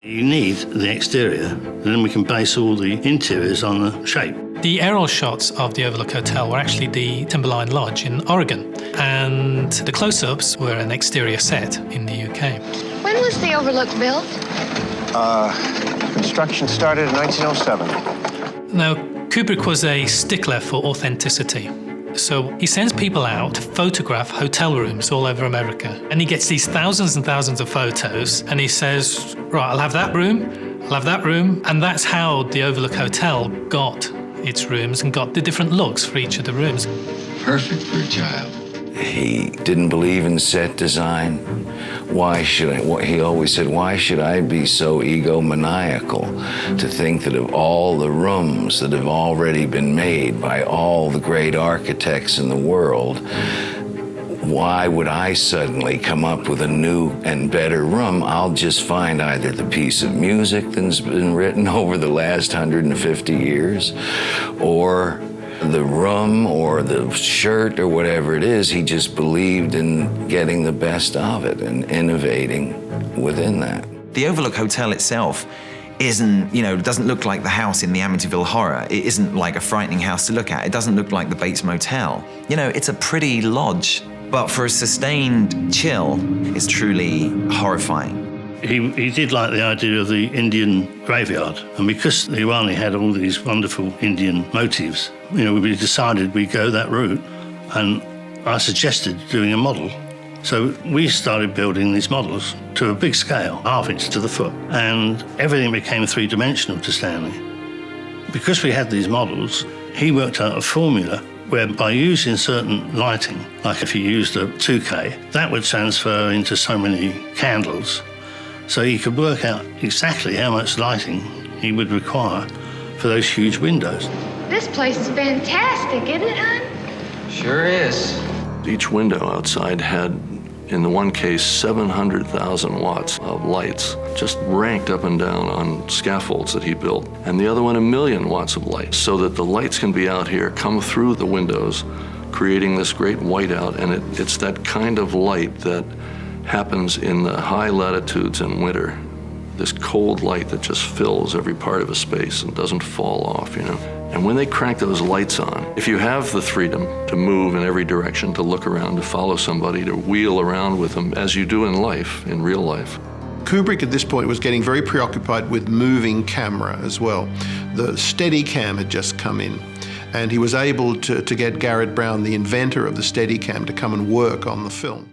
You need the exterior, and then we can base all the interiors on the shape. The aerial shots of the Overlook Hotel were actually the Timberline Lodge in Oregon, and the close-ups were an exterior set in the UK. When was the Overlook built? Construction started in 1907. Now, Kubrick was a stickler for authenticity. So he sends people out to photograph hotel rooms all over America. And he gets these thousands and thousands of photos, and he says, right, I'll have that room, I'll have that room. And that's how the Overlook Hotel got its rooms and got the different looks for each of the rooms. Perfect for a child. He didn't believe in set design. He always said, why should I be so egomaniacal to think that of all the rooms that have already been made by all the great architects in the world, why would I suddenly come up with a new and better room? I'll just find either the piece of music that's been written over the last 150 years, or the room or the shirt or whatever it is. He just believed in getting the best of it and innovating within that. The Overlook Hotel itself isn't, doesn't look like the house in the Amityville Horror. It isn't like a frightening house to look at. It doesn't look like the Bates Motel. It's a pretty lodge, but for a sustained chill, it's truly horrifying. He did like the idea of the Indian graveyard, and because the Irani had all these wonderful Indian motifs, we decided we'd go that route, and I suggested doing a model. So we started building these models to a big scale, 1/2 inch to the foot, and everything became three-dimensional to Stanley. Because we had these models, he worked out a formula where by using certain lighting, like if you used a 2K, that would transfer into so many candles. So he could work out exactly how much lighting he would require for those huge windows. This place is fantastic, isn't it, hon? Sure is. Each window outside had, in the one case, 700,000 watts of lights just ranked up and down on scaffolds that he built. And the other one, 1,000,000 watts of light, so that the lights can be out here, come through the windows, creating this great whiteout. And it's that kind of light that happens in the high latitudes in winter. This cold light that just fills every part of a space and doesn't fall off, And when they crank those lights on, if you have the freedom to move in every direction, to look around, to follow somebody, to wheel around with them, as you do in life, in real life. Kubrick at this point was getting very preoccupied with moving camera as well. The Steadicam had just come in, and he was able to get Garrett Brown, the inventor of the Steadicam, to come and work on the film.